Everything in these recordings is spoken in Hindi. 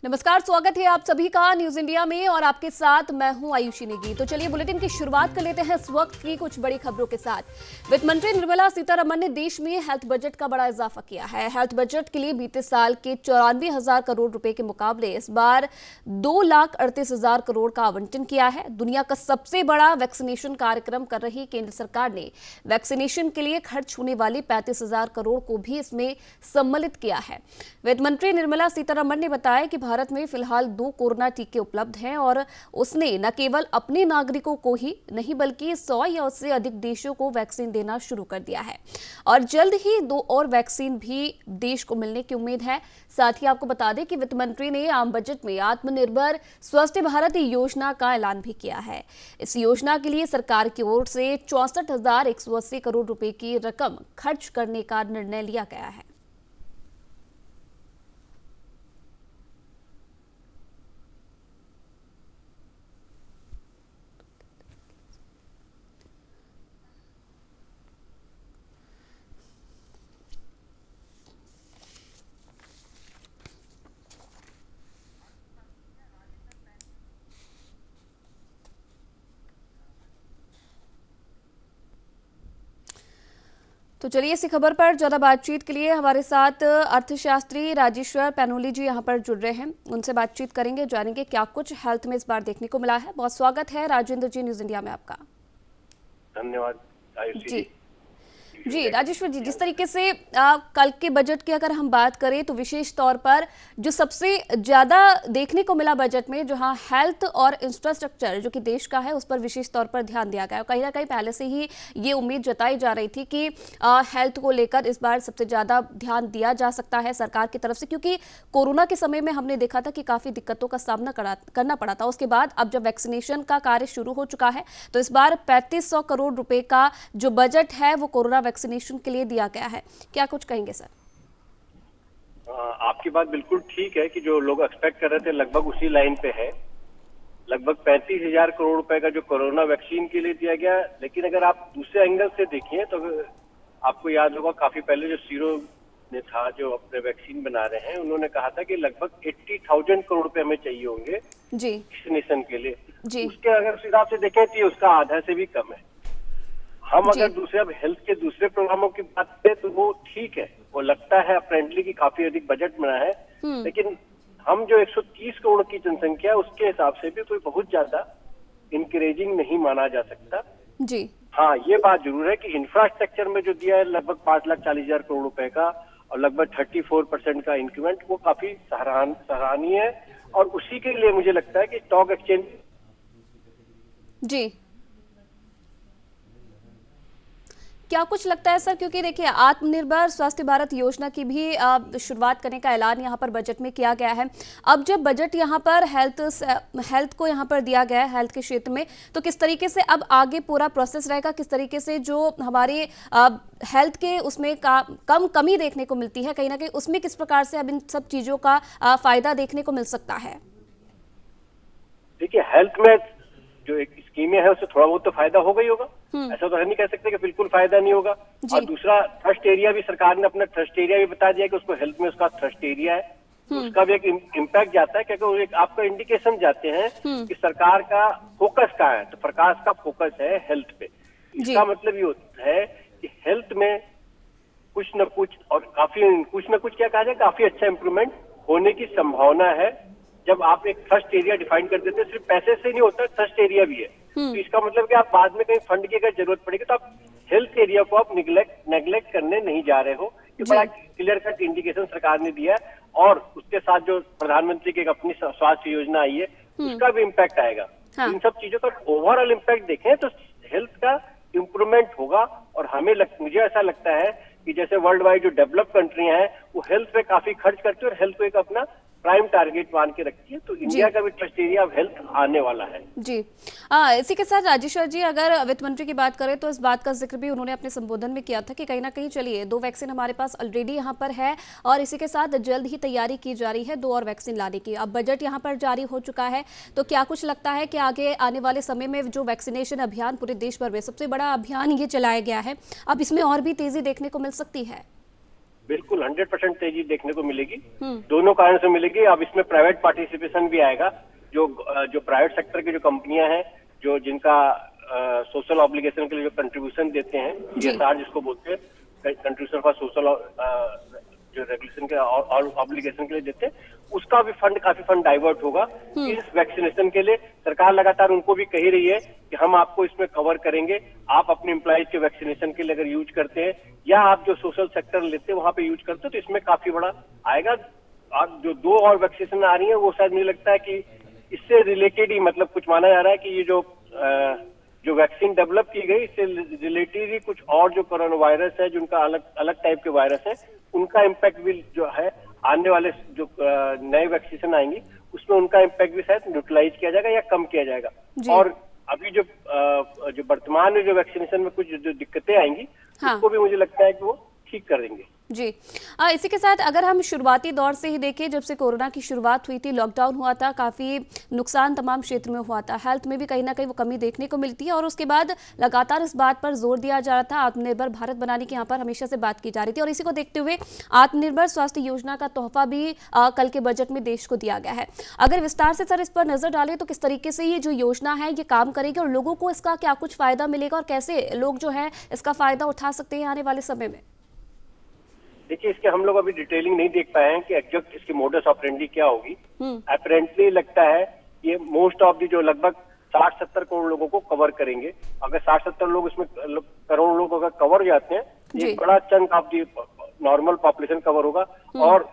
नमस्कार, स्वागत है आप सभी का न्यूज इंडिया में और आपके साथ मैं हूं आयुषी नेगी। तो चलिए बुलेटिन की शुरुआत कर लेते हैं इस वक्त की कुछ बड़ी खबरों के साथ। वित्त मंत्री निर्मला सीतारमण ने देश में हेल्थ बजट का बड़ा इजाफा किया है। हेल्थ बजट के लिए बीते साल के 94,000 करोड़ रुपए के मुकाबले इस बार 2,38,000 करोड़ का आवंटन किया है। दुनिया का सबसे बड़ा वैक्सीनेशन कार्यक्रम कर रही केंद्र सरकार ने वैक्सीनेशन के लिए खर्च होने वाले 35,000 करोड़ को भी इसमें सम्मिलित किया है। वित्त मंत्री निर्मला सीतारमण ने बताया कि भारत में फिलहाल 2 कोरोना टीके उपलब्ध हैं और उसने न केवल अपने नागरिकों को ही नहीं बल्कि 100 या उससे अधिक देशों को वैक्सीन देना शुरू कर दिया है और जल्द ही 2 और वैक्सीन भी देश को मिलने की उम्मीद है। साथ ही आपको बता दें कि वित्त मंत्री ने आम बजट में आत्मनिर्भर स्वस्थ भारत योजना का ऐलान भी किया है। इस योजना के लिए सरकार की ओर से 64,180 करोड़ रुपए की रकम खर्च करने का निर्णय लिया गया है। तो चलिए इसी खबर पर ज्यादा बातचीत के लिए हमारे साथ अर्थशास्त्री राजेश्वर पैनोली जी यहां पर जुड़ रहे हैं। उनसे बातचीत करेंगे, जानेंगे क्या कुछ हेल्थ में इस बार देखने को मिला है। बहुत स्वागत है राजेंद्र जी न्यूज इंडिया में आपका। धन्यवाद आयुषी जी राजेश्वर जी, जिस तरीके से कल के बजट की अगर हम बात करें तो विशेष तौर पर जो सबसे ज्यादा देखने को मिला बजट में, जहां हेल्थ और इंफ्रास्ट्रक्चर जो कि देश का है उस पर विशेष तौर पर ध्यान दिया गया। कहीं ना कहीं पहले से ही ये उम्मीद जताई जा रही थी कि हेल्थ को लेकर इस बार सबसे ज्यादा ध्यान दिया जा सकता है सरकार की तरफ से, क्योंकि कोरोना के समय में हमने देखा था कि काफी दिक्कतों का सामना करना पड़ा था। उसके बाद अब जब वैक्सीनेशन का कार्य शुरू हो चुका है तो इस बार 3500 करोड़ रुपए का जो बजट है वो कोरोना वैक्सीनेशन के लिए दिया गया है। क्या कुछ कहेंगे सर? आपकी बात बिल्कुल ठीक है कि जो लोग एक्सपेक्ट कर रहे थे लगभग उसी लाइन पे है। लगभग 35,000 करोड़ रुपए का जो कोरोना वैक्सीन के लिए दिया गया। लेकिन अगर आप दूसरे एंगल से देखें तो आपको याद होगा काफी पहले जो सीरो ने था जो अपने वैक्सीन बना रहे हैं, उन्होंने कहा था कि लगभग 80,000 करोड़ रुपए हमें चाहिए होंगे जी वैक्सीनेशन के लिए जी। उसके अगर उस हिसाब से देखें तो उसका आधा से भी कम है। हम अगर दूसरे अब हेल्थ के दूसरे प्रोग्रामों की बात करें तो वो ठीक है, वो लगता है अप्रेंटली की काफी अधिक बजट बना है। लेकिन हम जो 130 करोड़ की जनसंख्या उसके हिसाब से भी कोई बहुत ज्यादा इंकरेजिंग नहीं माना जा सकता जी। हाँ, ये बात जरूर है कि इंफ्रास्ट्रक्चर में जो दिया है लगभग 5,40,000 करोड़ रुपए का और लगभग 34% का इंक्रीमेंट, वो काफी सराहनीय है। और उसी के लिए मुझे लगता है कि स्टॉक एक्सचेंज जी क्या कुछ लगता है सर, क्योंकि देखिए आत्मनिर्भर स्वास्थ्य भारत योजना की भी शुरुआत करने का ऐलान यहाँ पर बजट में किया गया है। अब जब बजट यहाँ पर हेल्थ को यहाँ पर दिया गया है, हेल्थ के क्षेत्र में, तो किस तरीके से अब आगे पूरा प्रोसेस रहेगा, किस तरीके से जो हमारे हेल्थ के उसमें कमी देखने को मिलती है, कहीं ना कहीं उसमें किस प्रकार से अब इन सब चीजों का फायदा देखने को मिल सकता है? देखिए हेल्थ में जो एक स्कीमें है उससे थोड़ा बहुत तो फायदा होगा ही होगा। ऐसा तो है नहीं कह सकते कि बिल्कुल फायदा नहीं होगा। और दूसरा थ्रस्ट एरिया भी सरकार ने अपना थ्रस्ट एरिया भी बता दिया कि उसको हेल्थ में उसका थ्रस्ट एरिया है, उसका भी एक इम्पैक्ट जाता है, क्योंकि एक आपका इंडिकेशन जाते हैं कि सरकार का फोकस कहाँ है। तो प्रकाश का फोकस है हेल्थ पे। इसका मतलब ये होता है कि हेल्थ में कुछ न कुछ और कुछ न कुछ क्या कहा जाए, काफी अच्छा इंप्रूवमेंट होने की संभावना है। जब आप एक थ्रस्ट एरिया डिफाइन कर देते हैं, सिर्फ पैसे से नहीं होता, थ्रस्ट एरिया भी है। तो इसका मतलब कि आप बाद में कहीं फंड की अगर जरूरत पड़ेगी तो आप हेल्थ एरिया को आप नेग्लेक्ट करने नहीं जा रहे हो। ये बड़ा क्लियर कट इंडिकेशन सरकार ने दिया है। और उसके साथ जो प्रधानमंत्री की एक अपनी स्वास्थ्य योजना आई है उसका भी इम्पैक्ट आएगा। इन सब चीजों का ओवरऑल इम्पैक्ट देखें तो हेल्थ का इम्प्रूवमेंट होगा। और मुझे ऐसा लगता है कि जैसे वर्ल्ड वाइड जो डेवलप कंट्रियां हैं वो हेल्थ पे काफी खर्च करती है और हेल्थ को एक अपना प्राइम टारगेट मान के रखती है, तो इंडिया का भी ट्रस्ट एरिया ऑफ हेल्थ आने वाला है। जी इसी के साथ राजेश्वर जी, अगर वित्त मंत्री की बात करें तो इस बात का जिक्र भी उन्होंने अपने संबोधन में किया था कि कहीं ना कहीं चलिए 2 वैक्सीन हमारे पास ऑलरेडी यहाँ पर है और इसी के साथ जल्द ही तैयारी की जा रही है 2 और वैक्सीन लाने की। अब बजट यहाँ पर जारी हो चुका है, तो क्या कुछ लगता है कि आगे आने वाले समय में जो वैक्सीनेशन अभियान पूरे देश भर में सबसे बड़ा अभियान ये चलाया गया है, अब इसमें और भी तेजी देखने को मिल सकती है? बिल्कुल 100% तेजी देखने को मिलेगी। दोनों कारण से मिलेगी। अब इसमें प्राइवेट पार्टिसिपेशन भी आएगा। जो प्राइवेट सेक्टर की जो कंपनियां हैं, जो जिनका सोशल ऑब्लिगेशन के लिए जो कंट्रीब्यूशन देते हैं, CSR जिसको बोलते हैं, कंट्रीब्यूशन फॉर सोशल जो रेगुलेशन के और ऑब्लिगेशन के लिए देते हैं, उसका भी काफी फंड डाइवर्ट होगा इस वैक्सीनेशन के लिए। सरकार लगातार उनको भी कही रही है कि हम आपको इसमें कवर करेंगे, आप अपने एम्प्लॉइज के वैक्सीनेशन के लिए अगर यूज करते हैं या आप जो सोशल सेक्टर लेते हैं वहां पे यूज करते हैं, तो इसमें काफी बड़ा आएगा। अब जो 2 और वैक्सीनेशन आ रही है वो शायद मुझे लगता है कि इससे रिलेटेड ही, मतलब कुछ माना जा रहा है कि ये जो वैक्सीन डेवलप की गई इससे रिलेटेड ही कुछ और जो कोरोना वायरस है, जिनका अलग अलग टाइप के वायरस है, उनका इम्पैक्ट भी जो है आने वाले जो नए वैक्सीनेशन आएंगी उसमें उनका इम्पैक्ट भी शायद न्यूट्रलाइज किया जाएगा या कम किया जाएगा। और अभी जो वर्तमान में जो वैक्सीनेशन में कुछ जो दिक्कतें आएंगी, उसको भी मुझे लगता है कि वो ठीक कर देंगे। जी, इसी के साथ अगर हम शुरुआती दौर से ही देखें, जब से कोरोना की शुरुआत हुई थी, लॉकडाउन हुआ था, काफ़ी नुकसान तमाम क्षेत्र में हुआ था, हेल्थ में भी कहीं ना कहीं वो कमी देखने को मिलती है। और उसके बाद लगातार इस बात पर जोर दिया जा रहा था, आत्मनिर्भर भारत बनाने की यहाँ पर हमेशा से बात की जा रही थी। और इसी को देखते हुए आत्मनिर्भर स्वास्थ्य योजना का तोहफा भी कल के बजट में देश को दिया गया है। अगर विस्तार से सर इस पर नजर डालें तो किस तरीके से ये जो योजना है ये काम करेगी और लोगों को इसका क्या कुछ फायदा मिलेगा और कैसे लोग जो है इसका फायदा उठा सकते हैं आने वाले समय में? देखिए, इसके हम लोग अभी डिटेलिंग नहीं देख पाए हैं कि एग्जैक्ट इसकी मोडस ऑपरेंडी क्या होगी। अपेरेंटली लगता है ये मोस्ट ऑफ दी जो लगभग 60-70 करोड़ लोगों को कवर करेंगे। अगर 60-70 लोग इसमें करोड़ लोग अगर कवर जाते हैं, ये बड़ा chunk of the normal population cover होगा। और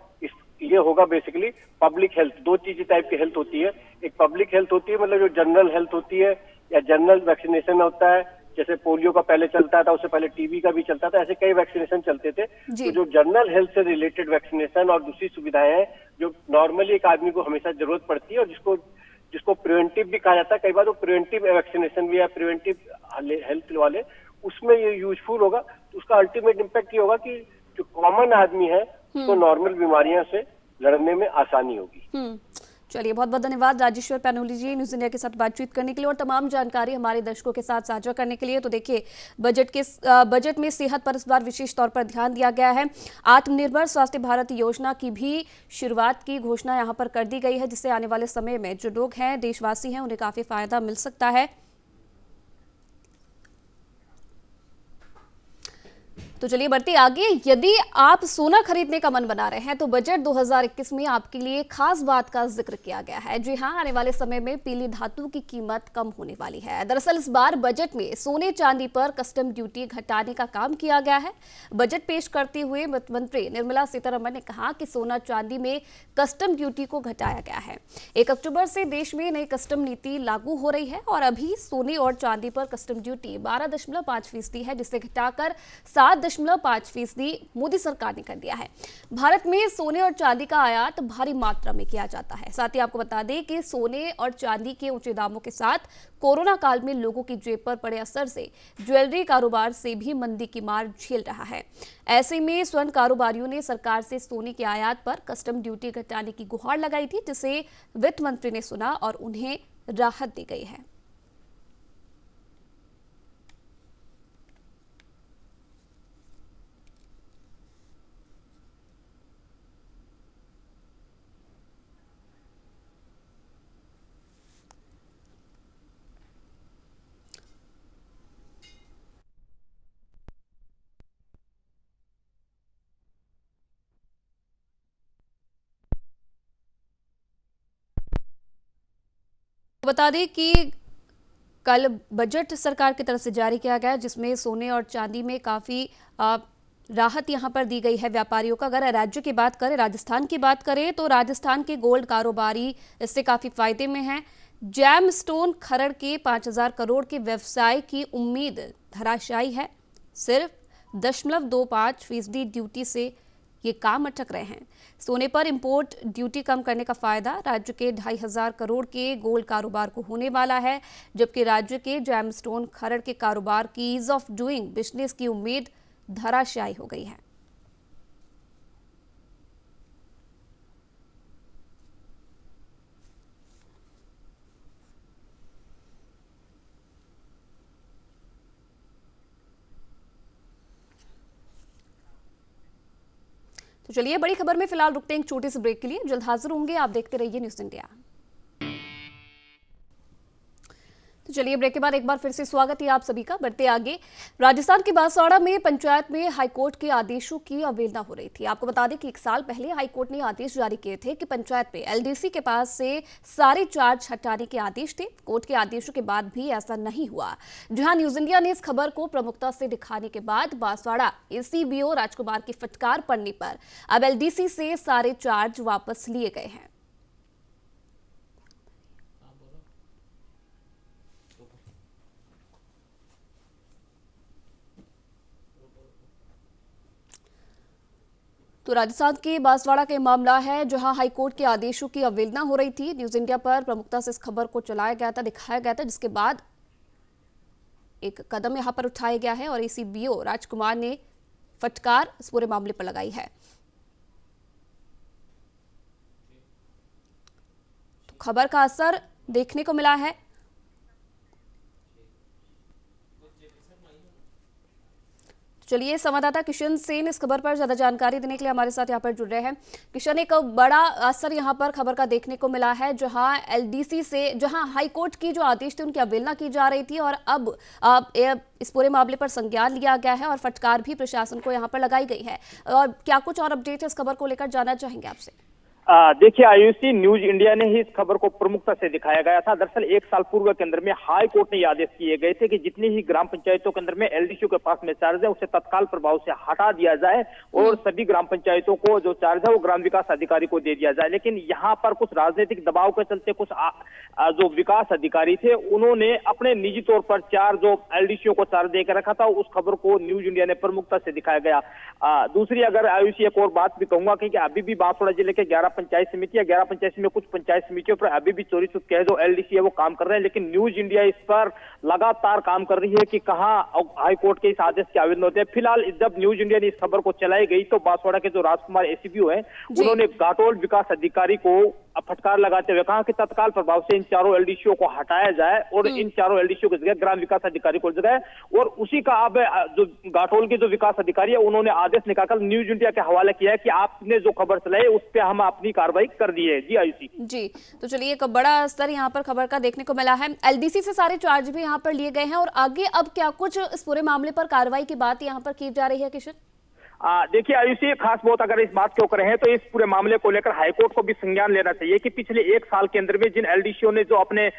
ये होगा बेसिकली पब्लिक हेल्थ। 2 चीज टाइप की हेल्थ होती है। एक पब्लिक हेल्थ होती है, मतलब जो जनरल हेल्थ होती है या जनरल वैक्सीनेशन होता है, जैसे पोलियो का पहले चलता था, उससे पहले टीबी का भी चलता था, ऐसे कई वैक्सीनेशन चलते थे। तो जो जनरल हेल्थ से रिलेटेड वैक्सीनेशन और दूसरी सुविधाएं हैं जो नॉर्मली एक आदमी को हमेशा जरूरत पड़ती है और जिसको प्रिवेंटिव भी कहा जाता है, कई बार वो प्रिवेंटिव वैक्सीनेशन भी या प्रिवेंटिव हेल्थ वाले, उसमें ये यूजफुल होगा। तो उसका अल्टीमेट इम्पैक्ट ये होगा कि जो कॉमन आदमी है उसको नॉर्मल बीमारियों से लड़ने में आसानी होगी। चलिए, बहुत बहुत धन्यवाद राजेश्वर पैनोली जी, न्यूज इंडिया के साथ बातचीत करने के लिए और तमाम जानकारी हमारे दर्शकों के साथ साझा करने के लिए। तो देखिए, बजट में सेहत पर इस बार विशेष तौर पर ध्यान दिया गया है। आत्मनिर्भर स्वास्थ्य भारत योजना की भी शुरुआत की घोषणा यहाँ पर कर दी गई है, जिससे आने वाले समय में जो लोग हैं, देशवासी हैं, उन्हें काफी फायदा मिल सकता है। तो चलिए बढ़ते आगे। यदि आप सोना खरीदने का मन बना रहे हैं तो बजट 2021 में आपके लिए खास बात का जिक्र किया गया है। जी हां, आने वाले समय में पीली धातु की कीमत कम होने वाली है। दरअसल इस बार बजट में सोने चांदी पर कस्टम ड्यूटी घटाने का काम किया गया है। बजट पेश करते हुए वित्त मंत्री निर्मला सीतारमण ने कहा कि सोना चांदी में कस्टम ड्यूटी को घटाया गया है। 1 अक्टूबर से देश में नई कस्टम नीति लागू हो रही है और अभी सोने और चांदी पर कस्टम ड्यूटी 12.5% है, जिसे घटाकर 7.5% मोदी सरकार ने कर दिया है। भारत में सोने और चांदी का आयात भारी मात्रा में किया जाता है। साथ ही आपको बता दें कि सोने और चांदी के ऊंचे दामों के साथ कोरोना काल में लोगों की जेब पर पड़े असर से ज्वेलरी कारोबार से भी मंदी की मार झेल रहा है। ऐसे में स्वर्ण कारोबारियों ने सरकार से सोने के आयात पर कस्टम ड्यूटी घटाने की गुहार लगाई थी, जिसे वित्त मंत्री ने सुना और उन्हें राहत दी गई है। बता दें कि कल बजट सरकार की तरफ से जारी किया गया, जिसमें सोने और चांदी में काफ़ी राहत यहां पर दी गई है व्यापारियों का। अगर राज्य की बात करें, राजस्थान की बात करें, तो राजस्थान के गोल्ड कारोबारी इससे काफ़ी फायदे में हैं। जैम स्टोन खरड़ के 5,000 करोड़ के व्यवसाय की उम्मीद धराशायी है। सिर्फ 0.25% ड्यूटी से ये काम अटक रहे हैं। सोने पर इंपोर्ट ड्यूटी कम करने का फायदा राज्य के 2,500 करोड़ के गोल्ड कारोबार को होने वाला है, जबकि राज्य के जैमस्टोन खरड़ के कारोबार की ईज ऑफ डूइंग बिजनेस की उम्मीद धराशायी हो गई है। तो चलिए बड़ी खबर में फिलहाल रुकते हैं एक छोटे से ब्रेक के लिए, जल्द हाजिर होंगे। आप देखते रहिए न्यूज़ इंडिया। तो चलिए ब्रेक के बाद एक बार फिर से स्वागत है आप सभी का। बढ़ते आगे, राजस्थान के बांसवाड़ा में पंचायत में हाईकोर्ट के आदेशों की अवहेलना हो रही थी। आपको बता दें कि 1 साल पहले हाईकोर्ट ने आदेश जारी किए थे कि पंचायत में एलडीसी के पास से सारे चार्ज हटाने के आदेश थे। कोर्ट के आदेशों के बाद भी ऐसा नहीं हुआ। जहां न्यूज़ इंडिया ने इस खबर को प्रमुखता से दिखाने के बाद बांसवाड़ा एसीबीओ राजकुमार की फटकार पड़ने पर अब एलडीसी से सारे चार्ज वापस लिए गए हैं। तो राजस्थान के बांसवाड़ा का मामला है, जहां हाईकोर्ट के आदेशों की अवहेलना हो रही थी। न्यूज़ इंडिया पर प्रमुखता से इस खबर को चलाया गया था, दिखाया गया था, जिसके बाद एक कदम यहां पर उठाया गया है और एसीबीओ राजकुमार ने फटकार इस पूरे मामले पर लगाई है। तो खबर का असर देखने को मिला है। चलिए संवाददाता किशन सेन इस खबर पर ज्यादा जानकारी देने के लिए हमारे साथ यहाँ पर जुड़ रहे हैं। किशन, एक बड़ा असर यहाँ पर खबर का देखने को मिला है, जहाँ एलडीसी से जहाँ हाईकोर्ट की जो आदेश थे उनकी अवहेलना की जा रही थी और अब इस पूरे मामले पर संज्ञान लिया गया है और फटकार भी प्रशासन को यहाँ पर लगाई गई है। और क्या कुछ और अपडेट है इस खबर को लेकर, जानना चाहेंगे आपसे। देखिए आयुषी, न्यूज इंडिया ने ही इस खबर को प्रमुखता से दिखाया गया था। दरअसल 1 साल पूर्व के अंदर में हाई कोर्ट ने ये आदेश किए गए थे कि जितनी ही ग्राम पंचायतों के अंदर में एलडीसी के पास में चार्ज है उसे तत्काल प्रभाव से हटा दिया जाए और सभी ग्राम पंचायतों को जो चार्ज है वो ग्राम विकास अधिकारी को दे दिया जाए। लेकिन यहाँ पर कुछ राजनीतिक दबाव के चलते कुछ जो विकास अधिकारी थे उन्होंने अपने निजी तौर पर 4 जो एलडीसीओ को चार्ज देकर रखा था, उस खबर को न्यूज इंडिया ने प्रमुखता से दिखाया गया। दूसरी अगर आयुषी एक और बात भी कहूंगा कि अभी भी बांसवाड़ा जिले के 11 पंचायत समिति या 11 पंचायत में कुछ पंचायत समितियों पर अभी भी चोरी छुपके है जो एलडीसी है वो काम कर रहे हैं। लेकिन न्यूज इंडिया इस पर लगातार काम कर रही है कि कहां हाईकोर्ट के इस आदेश के आवेदन होते हैं। फिलहाल जब न्यूज इंडिया ने इस खबर को चलाई गई तो बांसवाड़ा के जो राजकुमार एसीबीओ है उन्होंने घाटोल विकास अधिकारी को फटकार लगाते हुए कहा कि तत्काल प्रभाव से इन 4 एलडीसीओ को हटाया जाए और इन 4 एलडीसीओ की जगह ग्राम विकास अधिकारी को जगह। और उसी का अब जो घाटोल के जो विकास अधिकारी है उन्होंने आदेश निकालकर न्यूज इंडिया के हवाले किया है कि आपने जो खबर चलाई उस पर हम अपनी कार्रवाई कर दी है। जी आयुषी जी, तो चलिए एक बड़ा स्तर यहाँ पर खबर का देखने को मिला है। एलडीसी से सारे चार्ज भी यहाँ पर लिए गए हैं और आगे अब क्या कुछ इस पूरे मामले पर कार्रवाई की बात यहाँ पर की जा रही है किशन? देखिए आयुषी, खास बात अगर इस बात के ऊपर है तो इस पूरे मामले को लेकर हाईकोर्ट को भी संज्ञान लेना चाहिए कि पिछले 1 साल के अंदर में जिन एलडीसीओ ने जो अपने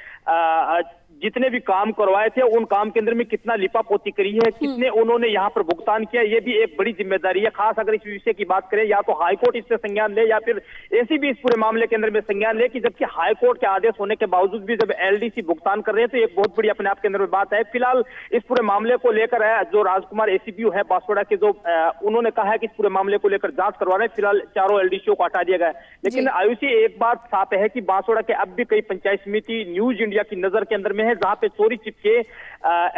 जितने भी काम करवाए थे उन काम के अंदर में कितना लिपापोती करी है, कितने उन्होंने यहाँ पर भुगतान किया, ये भी एक बड़ी जिम्मेदारी है। खास अगर इस विषय की बात करें या तो हाईकोर्ट इससे संज्ञान ले या फिर एसीबी इस पूरे मामले के अंदर में संज्ञान ले कि जबकि हाईकोर्ट के आदेश होने के बावजूद भी जब एलडीसी भुगतान कर रहे हैं तो एक बहुत बड़ी अपने आप के अंदर में बात है। फिलहाल इस पूरे मामले को लेकर जो राजकुमार एसीबीओ है बांसवाड़ा के जो उन्होंने कहा है कि इस पूरे मामले को लेकर जांच करवा रहे हैं। फिलहाल 4 एलडीसीओ को हटा दिया गया है। लेकिन आयुषी एक बात साफ है कि बांसवाड़ा के अब भी कई पंचायत समिति न्यूज इंडिया की नजर के अंदर में है जहां पे चोरी के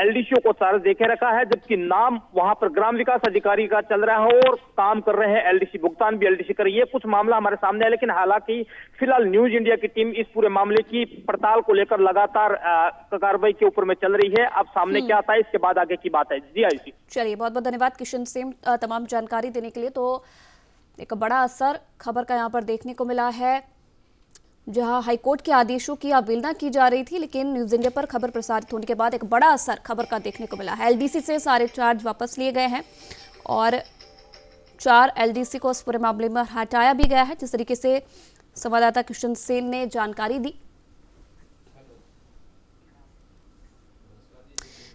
एलडीसीओ को चार्ज देके रखा है, जबकि नाम वहां पर ग्राम विकास अधिकारी का चल रहा है और काम कर रहे हैं एलडीसी, भुगतान भी एलडीसी कर रही है। कुछ मामला हमारे सामने है, लेकिन हालांकि फिलहाल न्यूज इंडिया की टीम इस पूरे मामले की पड़ताल को लेकर लगातार कार्रवाई के ऊपर में चल रही है। अब सामने क्या आता है इसके बाद आगे की बात है। जी आयुषी, चलिए बहुत बहुत धन्यवाद किशन सिंह तमाम जानकारी देने के लिए। तो एक बड़ा असर खबर का यहाँ पर देखने को मिला है, जहां हाईकोर्ट के आदेशों की अवहेलना की जा रही थी, लेकिन न्यूज इंडिया पर खबर प्रसारित होने के बाद एक बड़ा असर खबर का देखने को मिला है। एलडीसी से सारे चार्ज वापस लिए गए हैं और 4 एलडीसी को इस पूरे मामले में हटाया भी गया है, जिस तरीके से संवाददाता किशन सेन ने जानकारी दी।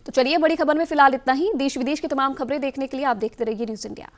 तो चलिए बड़ी खबर में फिलहाल इतना ही। देश विदेश की तमाम खबरें देखने के लिए आप देखते रहिए न्यूज इंडिया।